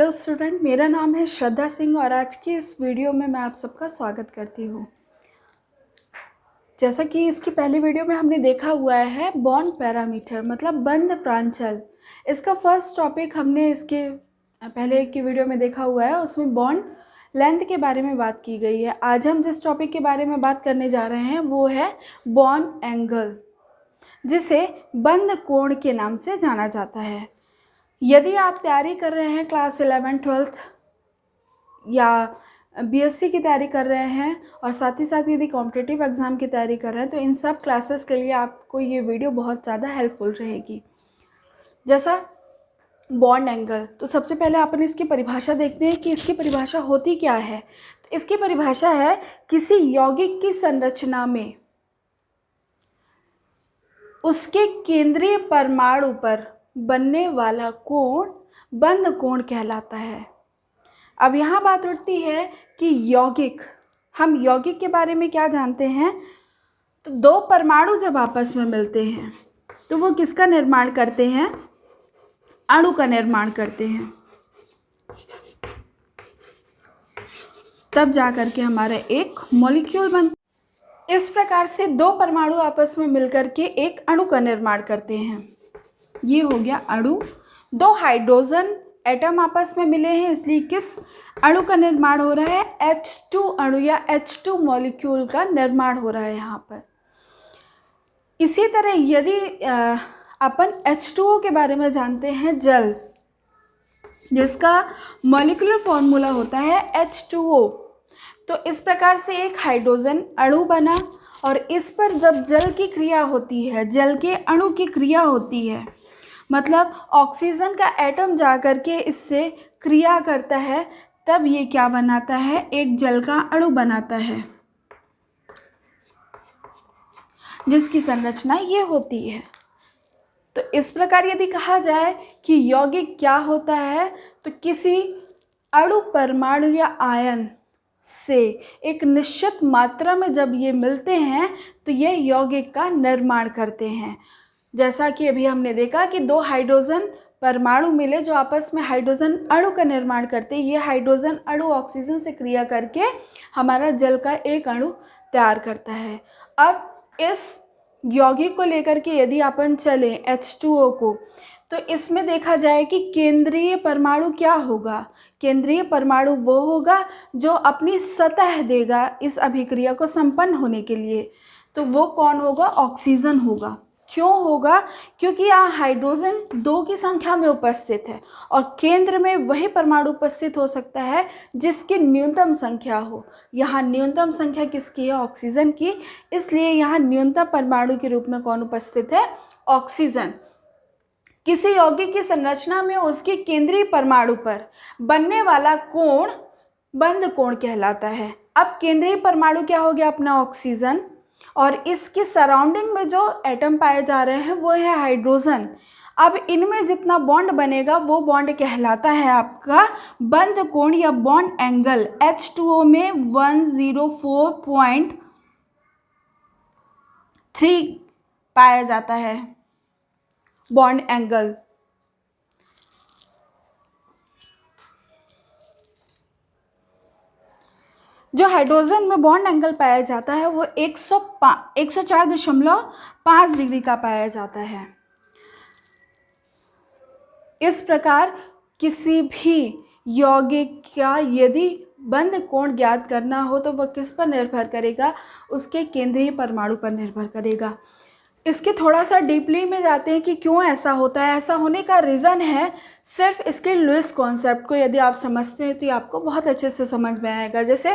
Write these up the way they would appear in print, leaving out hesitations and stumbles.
Hello student, मेरा नाम है श्रद्धा सिंह और आज की इस वीडियो में मैं आप सबका स्वागत करती हूँ। जैसा कि इसकी पहली वीडियो में हमने देखा हुआ है बॉन्ड पैरामीटर मतलब बंध प्रांचल। इसका फर्स्ट टॉपिक हमने इसके पहले की वीडियो में देखा हुआ है, उसमें बॉन्ड लेंथ के बारे में बात की गई है। आज हम जिस टॉपिक के बारे में बात करने जा रहे हैं वो है बॉन्ड एंगल, जिसे बंध कोण के नाम से जाना जाता है। यदि आप तैयारी कर रहे हैं क्लास 11 12 या बीएससी की तैयारी कर रहे हैं और साथ ही साथ यदि कॉम्पिटिटिव एग्ज़ाम की तैयारी कर रहे हैं तो इन सब क्लासेस के लिए आपको ये वीडियो बहुत ज़्यादा हेल्पफुल रहेगी। जैसा बॉन्ड एंगल, तो सबसे पहले अपन इसकी परिभाषा देखते हैं कि इसकी परिभाषा होती क्या है। तो इसकी परिभाषा है किसी यौगिक की संरचना में उसके केंद्रीय परमाणु पर बनने वाला कोण बंध कोण कहलाता है। अब यहाँ बात उठती है कि यौगिक, हम यौगिक के बारे में क्या जानते हैं, तो दो परमाणु जब आपस में मिलते हैं तो वो किसका निर्माण करते हैं, अणु का निर्माण करते हैं, तब जा कर के हमारा एक मॉलिक्यूल बनता है। इस प्रकार से दो परमाणु आपस में मिलकर के एक अणु का निर्माण करते हैं। ये हो गया अणु। दो हाइड्रोजन एटम आपस में मिले हैं, इसलिए किस अणु का निर्माण हो रहा है, H2 अणु या H2 मॉलिक्यूल का निर्माण हो रहा है यहाँ पर। इसी तरह यदि अपन H2O के बारे में जानते हैं, जल, जिसका मॉलिक्यूलर फॉर्मूला होता है H2O, तो इस प्रकार से एक हाइड्रोजन अणु बना और इस पर जब जल की क्रिया होती है, जल के अणु की क्रिया होती है, मतलब ऑक्सीजन का एटम जा कर के इससे क्रिया करता है, तब ये क्या बनाता है, एक जल का अणु बनाता है, जिसकी संरचना ये होती है। तो इस प्रकार यदि कहा जाए कि यौगिक क्या होता है, तो किसी अणु परमाणु या आयन से एक निश्चित मात्रा में जब ये मिलते हैं तो ये यौगिक का निर्माण करते हैं। जैसा कि अभी हमने देखा कि दो हाइड्रोजन परमाणु मिले जो आपस में हाइड्रोजन अणु का निर्माण करते हैं। ये हाइड्रोजन अणु ऑक्सीजन से क्रिया करके हमारा जल का एक अणु तैयार करता है। अब इस यौगिक को लेकर के यदि अपन चलें H2O को, तो इसमें देखा जाए कि केंद्रीय परमाणु क्या होगा, केंद्रीय परमाणु वो होगा जो अपनी सतह देगा इस अभिक्रिया को संपन्न होने के लिए। तो वो कौन होगा, ऑक्सीजन होगा। क्यों होगा, क्योंकि यहाँ हाइड्रोजन 2 की संख्या में उपस्थित है और केंद्र में वही परमाणु उपस्थित हो सकता है जिसकी न्यूनतम संख्या हो। यहाँ न्यूनतम संख्या किसकी है, ऑक्सीजन की, इसलिए यहाँ न्यूनतम परमाणु के रूप में कौन उपस्थित है, ऑक्सीजन। किसी यौगिक की संरचना में उसके केंद्रीय परमाणु पर बनने वाला कोण बंध कोण कहलाता है। अब केंद्रीय परमाणु क्या हो गया, अपना ऑक्सीजन, और इसके सराउंडिंग में जो एटम पाए जा रहे हैं वो है हाइड्रोजन। अब इनमें जितना बॉन्ड बनेगा वो बॉन्ड कहलाता है आपका बंध कोण या बॉन्ड एंगल। H2O में 104.3 पाया जाता है बॉन्ड एंगल। जो हाइड्रोजन में बॉन्ड एंगल पाया जाता है वो 104.5 डिग्री का पाया जाता है। इस प्रकार किसी भी यौगिक का यदि बंध कोण ज्ञात करना हो तो वह किस पर निर्भर करेगा, उसके केंद्रीय परमाणु पर निर्भर करेगा। इसके थोड़ा सा डीपली में जाते हैं कि क्यों ऐसा होता है। ऐसा होने का रीज़न है सिर्फ इसके लुईस कॉन्सेप्ट को यदि आप समझते हैं तो ये आपको बहुत अच्छे से समझ में आएगा। जैसे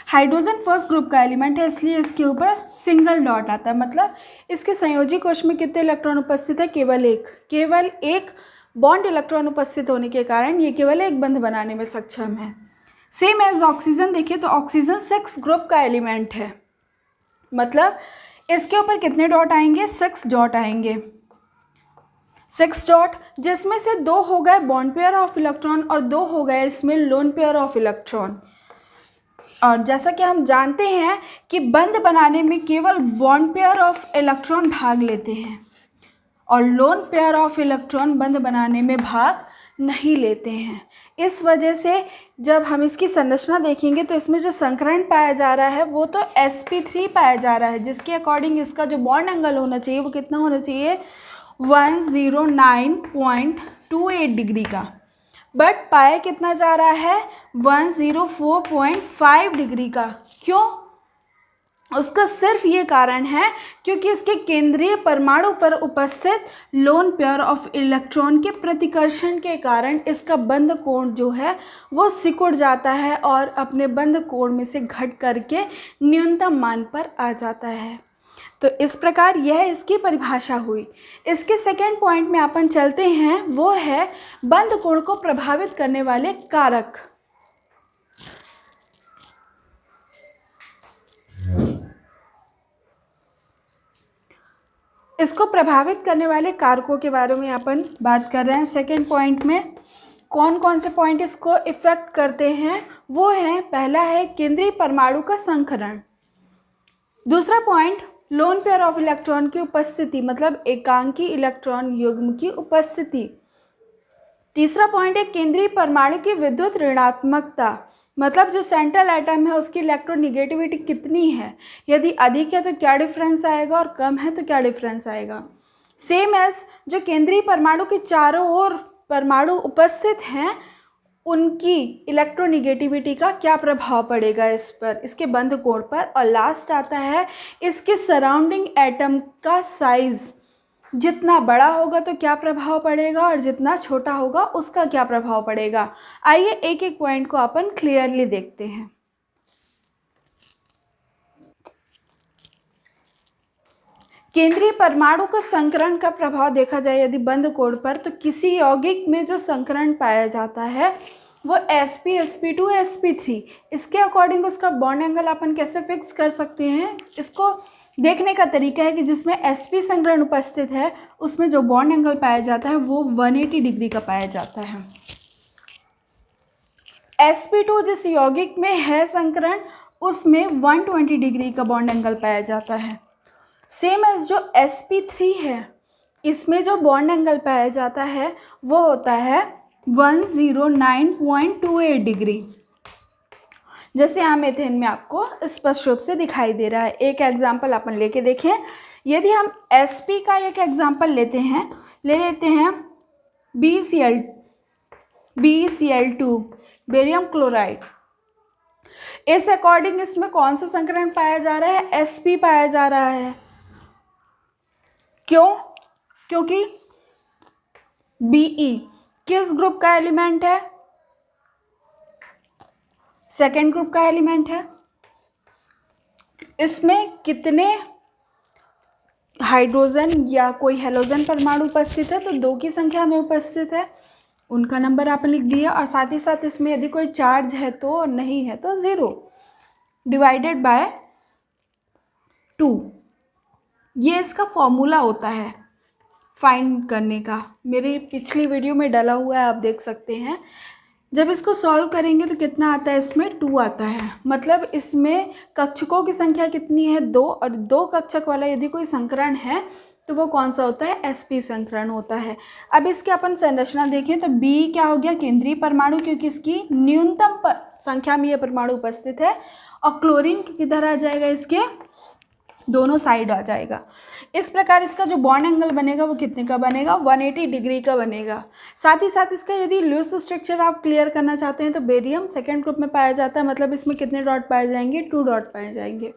हाइड्रोजन फर्स्ट ग्रुप का एलिमेंट है, इसलिए इसके ऊपर सिंगल डॉट आता है, मतलब इसके संयोजी कोश में कितने इलेक्ट्रॉन उपस्थित है, केवल एक बॉन्ड इलेक्ट्रॉन उपस्थित होने के कारण ये केवल एक बंध बनाने में सक्षम है। सेम एज ऑक्सीजन देखें तो ऑक्सीजन 6 ग्रुप का एलिमेंट है, मतलब इसके ऊपर कितने डॉट आएंगे, 6 डॉट आएंगे, 6 डॉट, जिसमें से 2 हो गए बॉन्ड पेयर ऑफ इलेक्ट्रॉन और 2 हो गए इसमें लोन पेयर ऑफ इलेक्ट्रॉन। और जैसा कि हम जानते हैं कि बंध बनाने में केवल बॉन्ड पेयर ऑफ इलेक्ट्रॉन भाग लेते हैं और लोन पेयर ऑफ इलेक्ट्रॉन बंध बनाने में भाग नहीं लेते हैं। इस वजह से जब हम इसकी संरचना देखेंगे तो इसमें जो संकरण पाया जा रहा है वो तो sp3 पाया जा रहा है, जिसके अकॉर्डिंग इसका जो बॉन्ड एंगल होना चाहिए वो कितना होना चाहिए, 109.28 डिग्री का। बट पाया कितना जा रहा है, 104.5 डिग्री का। क्यों? उसका सिर्फ ये कारण है क्योंकि इसके केंद्रीय परमाणु पर उपस्थित लोन पेयर ऑफ इलेक्ट्रॉन के प्रतिकर्षण के कारण इसका बंध कोण जो है वो सिकुड़ जाता है और अपने बंध कोण में से घट करके न्यूनतम मान पर आ जाता है। तो इस प्रकार यह इसकी परिभाषा हुई। इसके सेकेंड पॉइंट में अपन चलते हैं, वो है बंध कोण को प्रभावित करने वाले कारक। इसको प्रभावित करने वाले कारकों के बारे में अपन बात कर रहे हैं। सेकेंड पॉइंट में कौन कौन से पॉइंट इसको इफेक्ट करते हैं, वो है, पहला है केंद्रीय परमाणु का संकरण। दूसरा point lone pair of electron की उपस्थिति, मतलब एकांकी इलेक्ट्रॉन युग्म की उपस्थिति। तीसरा पॉइंट है केंद्रीय परमाणु की विद्युत ऋणात्मकता, मतलब जो सेंट्रल एटम है उसकी इलेक्ट्रोनिगेटिविटी कितनी है, यदि अधिक है तो क्या डिफरेंस आएगा और कम है तो क्या डिफरेंस आएगा। सेम एज जो केंद्रीय परमाणु के चारों ओर परमाणु उपस्थित हैं उनकी इलेक्ट्रोनिगेटिविटी का क्या प्रभाव पड़ेगा इस पर, इसके बंध कोण पर। और लास्ट आता है इसके सराउंडिंग एटम का साइज, जितना बड़ा होगा तो क्या प्रभाव पड़ेगा और जितना छोटा होगा उसका क्या प्रभाव पड़ेगा। आइए एक एक पॉइंट को अपन क्लियरली देखते हैं। केंद्रीय परमाणु का संकरण का प्रभाव देखा जाए यदि बंध कोण पर, तो किसी यौगिक में जो संकरण पाया जाता है वो sp, sp2, sp3, इसके अकॉर्डिंग उसका बॉन्ड एंगल अपन कैसे फिक्स कर सकते हैं। इसको देखने का तरीका है कि जिसमें sp संकरण उपस्थित है उसमें जो बॉन्ड एंगल पाया जाता है वो 180 डिग्री का पाया जाता है। sp2 जिस यौगिक में है संकरण उसमें 120 डिग्री का बॉन्ड एंगल पाया जाता है। सेम एज जो sp3 है इसमें जो बॉन्ड एंगल पाया जाता है वो होता है 109.28 डिग्री, जैसे यहाँ मेथेन में आपको स्पष्ट रूप से दिखाई दे रहा है। एक एग्जाम्पल अपन लेके देखें, यदि हम sp का एक एग्जाम्पल लेते हैं BeCl2 बेरियम क्लोराइड। इस अकॉर्डिंग इसमें कौन सा संकरण पाया जा रहा है, sp पाया जा रहा है। क्यों? क्योंकि Be किस ग्रुप का एलिमेंट है, सेकेंड ग्रुप का एलिमेंट है। इसमें कितने हाइड्रोजन या कोई हेलोजन परमाणु उपस्थित है, तो 2 की संख्या में उपस्थित है, उनका नंबर आपने लिख दिया। और साथ ही साथ इसमें यदि कोई चार्ज है तो और नहीं है तो 0 डिवाइडेड बाय 2। ये इसका फॉर्मूला होता है फाइंड करने का, मेरी पिछली वीडियो में डला हुआ है, आप देख सकते हैं। जब इसको सॉल्व करेंगे तो कितना आता है, इसमें 2 आता है। मतलब इसमें कक्षकों की संख्या कितनी है, 2, और 2 कक्षक वाला यदि कोई संकरण है तो वो कौन सा होता है, sp संकरण होता है। अब इसके अपन संरचना देखें तो B क्या हो गया, केंद्रीय परमाणु, क्योंकि इसकी न्यूनतम संख्या में यह परमाणु उपस्थित है। और क्लोरीन किधर आ जाएगा, इसके दोनों साइड आ जाएगा। इस प्रकार इसका जो बॉन्ड एंगल बनेगा वो कितने का बनेगा, 180 डिग्री का बनेगा। साथ ही साथ इसका यदि लुईस स्ट्रक्चर आप क्लियर करना चाहते हैं तो बेरियम सेकेंड ग्रुप में पाया जाता है, मतलब इसमें कितने डॉट पाए जाएंगे, 2 डॉट पाए जाएंगे।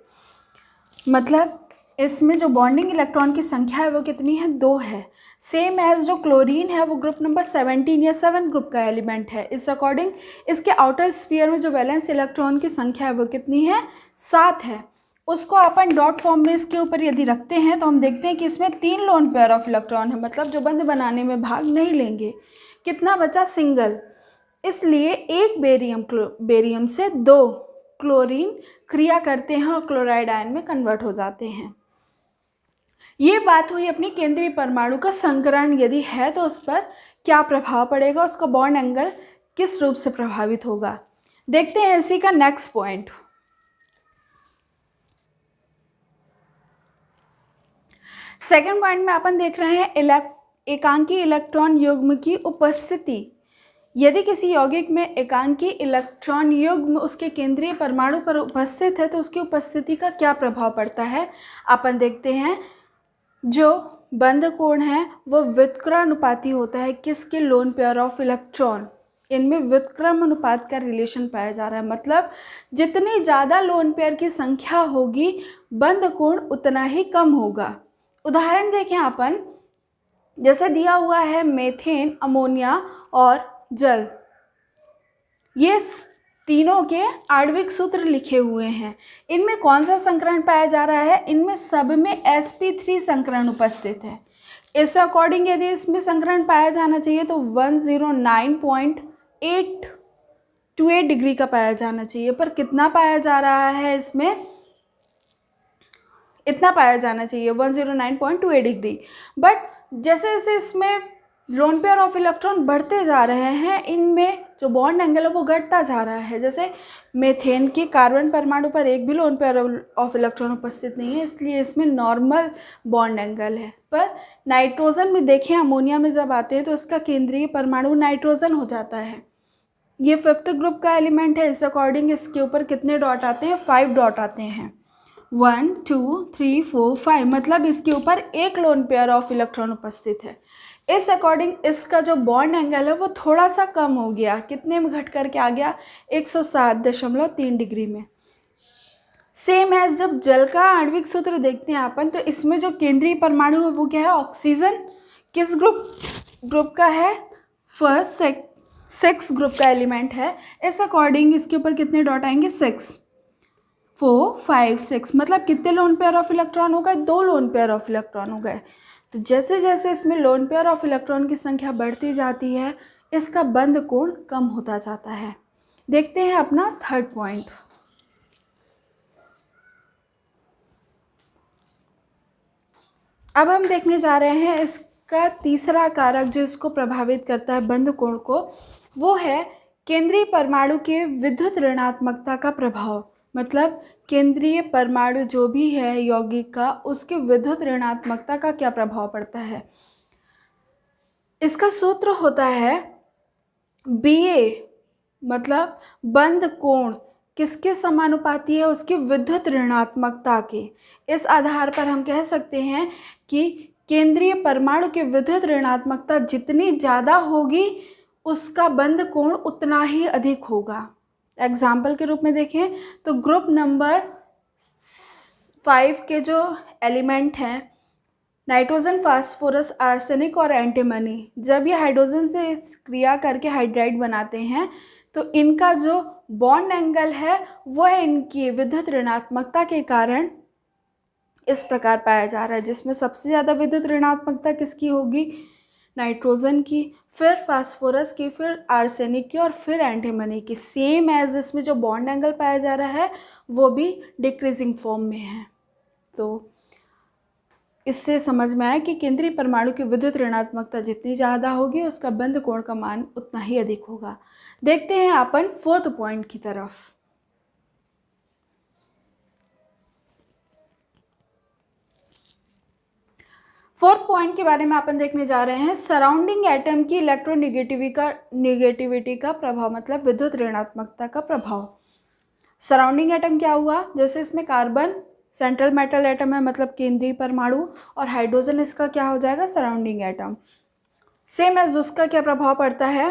मतलब इसमें जो बॉन्डिंग इलेक्ट्रॉन की संख्या है वो कितनी है, 2 है। सेम एज जो क्लोरीन है वो ग्रुप नंबर 17 या 7 ग्रुप का एलिमेंट है। इस अकॉर्डिंग इसके आउटर स्फीयर में जो वैलेंस इलेक्ट्रॉन की संख्या है वो कितनी है, 7 है। उसको अपन डॉट फॉर्म में इसके ऊपर यदि रखते हैं तो हम देखते हैं कि इसमें 3 लोन पेयर ऑफ इलेक्ट्रॉन है, मतलब जो बंध बनाने में भाग नहीं लेंगे। कितना बचा, सिंगल। इसलिए एक बेरियम से 2 क्लोरीन क्रिया करते हैं और क्लोराइड आयन में कन्वर्ट हो जाते हैं। ये बात हुई अपनी केंद्रीय परमाणु का संकरण यदि है तो उस पर क्या प्रभाव पड़ेगा, उसका बॉन्ड एंगल किस रूप से प्रभावित होगा। देखते हैं इसी का नेक्स्ट पॉइंट। सेकेंड पॉइंट में अपन देख रहे हैं एकांकी इलेक्ट्रॉन युग्म की उपस्थिति। यदि किसी यौगिक में एकांकी इलेक्ट्रॉन युग्म उसके केंद्रीय परमाणु पर उपस्थित है तो उसकी उपस्थिति का क्या प्रभाव पड़ता है। अपन देखते हैं, जो बंध कोण है वो व्युत्क्रमानुपाती होता है किसके, लोन पेयर ऑफ इलेक्ट्रॉन। इनमें व्युत्क्रम अनुपात का रिलेशन पाया जा रहा है, मतलब जितनी ज़्यादा लोन पेयर की संख्या होगी बंध कोण उतना ही कम होगा। उदाहरण देखें अपन, जैसे दिया हुआ है मीथेन, अमोनिया और जल, ये तीनों के आणविक सूत्र लिखे हुए हैं। इनमें कौन सा संकरण पाया जा रहा है, इनमें सब में sp3 संकरण उपस्थित है। इस अकॉर्डिंग यदि इसमें संकरण पाया जाना चाहिए तो 109.828 डिग्री का पाया जाना चाहिए, पर कितना पाया जा रहा है, इसमें इतना पाया जाना चाहिए 109.28 डिग्री। बट जैसे जैसे इसमें लोन पेयर ऑफ इलेक्ट्रॉन बढ़ते जा रहे हैं, इनमें जो बॉन्ड एंगल है वो घटता जा रहा है। जैसे मीथेन के कार्बन परमाणु पर एक भी लोन पेयर ऑफ इलेक्ट्रॉन उपस्थित नहीं है, इसलिए इसमें नॉर्मल बॉन्ड एंगल है। पर नाइट्रोजन में देखें, अमोनिया में जब आते हैं तो इसका केंद्रीय परमाणु नाइट्रोजन हो जाता है। ये 5th ग्रुप का एलिमेंट है। इस अकॉर्डिंग इसके ऊपर कितने डॉट आते हैं, 5 डॉट आते हैं। 1 2 3 4 5, मतलब इसके ऊपर एक लोन पेयर ऑफ इलेक्ट्रॉन उपस्थित है। इस अकॉर्डिंग इसका जो बॉन्ड एंगल है वो थोड़ा सा कम हो गया, कितने में घट करके आ गया, 107.3 डिग्री में। सेम है, जब जल का आणविक सूत्र देखते हैं अपन तो इसमें जो केंद्रीय परमाणु है वो क्या है, ऑक्सीजन। किस ग्रुप का है, फर्स्ट 6 ग्रुप का एलिमेंट है। इस अकॉर्डिंग इसके ऊपर कितने डॉट आएंगे, 6 4 5 6, मतलब कितने लोन पेयर ऑफ इलेक्ट्रॉन हो गए, 2 लोन पेयर ऑफ इलेक्ट्रॉन हो गए। तो जैसे जैसे इसमें लोन पेयर ऑफ इलेक्ट्रॉन की संख्या बढ़ती जाती है इसका बंध कोण कम होता जाता है। देखते हैं अपना 3rd पॉइंट। अब हम देखने जा रहे हैं इसका तीसरा कारक जो इसको प्रभावित करता है बंध कोण को, वो है केंद्रीय परमाणु के विद्युत ऋणात्मकता का प्रभाव। मतलब केंद्रीय परमाणु जो भी है यौगिक का, उसके विद्युत ऋणात्मकता का क्या प्रभाव पड़ता है। इसका सूत्र होता है Ba, मतलब बंध कोण किसके समानुपाती है, उसकी विद्युत ऋणात्मकता के। इस आधार पर हम कह सकते हैं कि केंद्रीय परमाणु की विद्युत ऋणात्मकता जितनी ज़्यादा होगी उसका बंध कोण उतना ही अधिक होगा। एग्जाम्पल के रूप में देखें तो ग्रुप नंबर 5 के जो एलिमेंट हैं नाइट्रोजन, फास्फोरस, आर्सेनिक और एंटीमनी, जब ये हाइड्रोजन से क्रिया करके हाइड्राइड बनाते हैं तो इनका जो बॉन्ड एंगल है वो है इनकी विद्युत ऋणात्मकता के कारण इस प्रकार पाया जा रहा है, जिसमें सबसे ज़्यादा विद्युत ऋणात्मकता किसकी होगी, नाइट्रोजन की, फिर फास्फोरस की, फिर आर्सेनिक की और फिर एंटीमनी की। सेम एज इसमें जो बॉन्ड एंगल पाया जा रहा है वो भी डिक्रीजिंग फॉर्म में है। तो इससे समझ में आया कि केंद्रीय परमाणु की विद्युत ऋणात्मकता जितनी ज़्यादा होगी उसका बंध कोण का मान उतना ही अधिक होगा। देखते हैं अपन 4th पॉइंट की तरफ। फोर्थ पॉइंट के बारे में अपन देखने जा रहे हैं, सराउंडिंग एटम की इलेक्ट्रोनिगेटिविटी का प्रभाव, मतलब विद्युत ऋणात्मकता का प्रभाव। सराउंडिंग एटम क्या हुआ, जैसे इसमें कार्बन सेंट्रल मेटल एटम है, मतलब केंद्रीय परमाणु, और हाइड्रोजन इसका क्या हो जाएगा, सराउंडिंग एटम। सेम एज उसका क्या प्रभाव पड़ता है,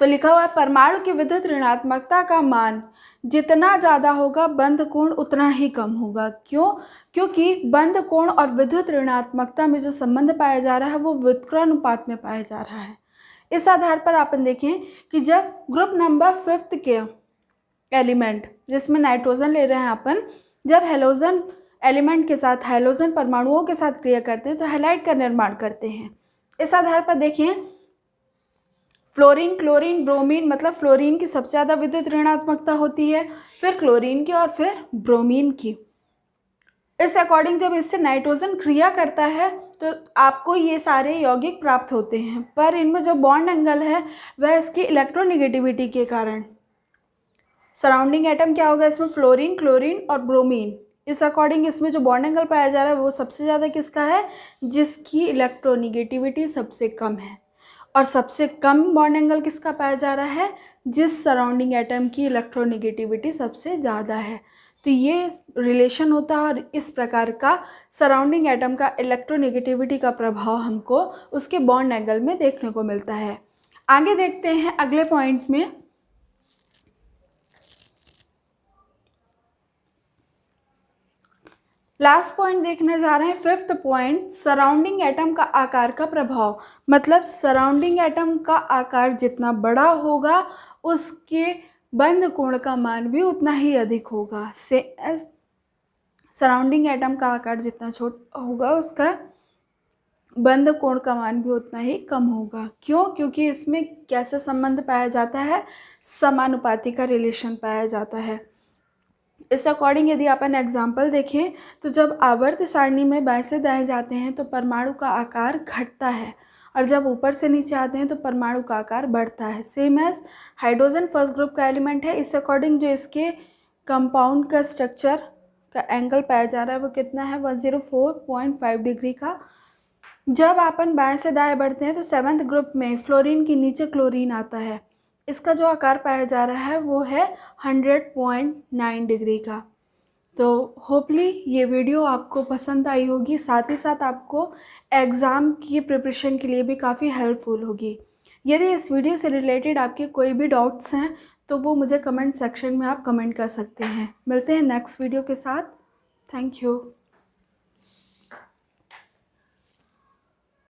तो लिखा हुआ है परमाणु की विद्युत ऋणात्मकता का मान जितना ज़्यादा होगा बंध कोण उतना ही कम होगा। क्यों, क्योंकि बंध कोण और विद्युत ऋणात्मकता में जो संबंध पाया जा रहा है वो व्युत्क्रमानुपात में पाया जा रहा है। इस आधार पर अपन देखें कि जब ग्रुप नंबर 5 के एलिमेंट जिसमें नाइट्रोजन ले रहे हैं अपन, जब हेलोजन एलिमेंट के साथ हाइड्रोजन परमाणुओं के साथ क्रिया करते हैं तो हैलाइड का निर्माण करते हैं। इस आधार पर देखें फ्लोरीन, क्लोरीन, ब्रोमीन, मतलब फ्लोरीन की सबसे ज़्यादा विद्युत ऋणात्मकता होती है, फिर क्लोरीन की और फिर ब्रोमीन की। इस अकॉर्डिंग जब इससे नाइट्रोजन क्रिया करता है तो आपको ये सारे यौगिक प्राप्त होते हैं, पर इनमें जो बॉन्ड एंगल है वह इसकी इलेक्ट्रोनिगेटिविटी के कारण, सराउंडिंग एटम क्या होगा इसमें, फ्लोरीन, क्लोरीन और ब्रोमीन। इस अकॉर्डिंग इसमें जो बॉन्ड एंगल पाया जा रहा है वो सबसे ज़्यादा किसका है, जिसकी इलेक्ट्रोनिगेटिविटी सबसे कम है। और सबसे कम बॉन्ड एंगल किसका पाया जा रहा है, जिस सराउंडिंग एटम की इलेक्ट्रोनेगेटिविटी सबसे ज़्यादा है। तो ये रिलेशन होता है और इस प्रकार का सराउंडिंग एटम का इलेक्ट्रोनेगेटिविटी का प्रभाव हमको उसके बॉन्ड एंगल में देखने को मिलता है। आगे देखते हैं अगले पॉइंट में। लास्ट पॉइंट देखने जा रहे हैं, फिफ्थ पॉइंट, सराउंडिंग एटम का आकार का प्रभाव। मतलब सराउंडिंग एटम का आकार जितना बड़ा होगा उसके बंध कोण का मान भी उतना ही अधिक होगा। सराउंडिंग एटम का आकार जितना छोटा होगा उसका बंध कोण का मान भी उतना ही कम होगा। क्यों? क्योंकि इसमें कैसा संबंध पाया जाता है, समानुपाती का रिलेशन पाया जाता है। इस अकॉर्डिंग यदि अपन एग्जाम्पल देखें तो जब आवर्त सारणी में बाएं से दाएं जाते हैं तो परमाणु का आकार घटता है और जब ऊपर से नीचे आते हैं तो परमाणु का आकार बढ़ता है। Same as hydrogen first group का एलिमेंट है। इस अकॉर्डिंग जो इसके कंपाउंड का स्ट्रक्चर का एंगल पाया जा रहा है वो कितना है, 104.5 डिग्री का। जब अपन बाएं से दाएं बढ़ते हैं तो सेवन्थ ग्रुप में फ्लोरीन के नीचे क्लोरीन आता है। इसका जो आकार पाया जा रहा है वो है 100.9 डिग्री का। तो होपली ये वीडियो आपको पसंद आई होगी, साथ ही साथ आपको एग्ज़ाम की प्रिपरेशन के लिए भी काफ़ी हेल्पफुल होगी। यदि इस वीडियो से रिलेटेड आपके कोई भी डाउट्स हैं तो वो मुझे कमेंट सेक्शन में आप कमेंट कर सकते हैं। मिलते हैं नेक्स्ट वीडियो के साथ। Thank you.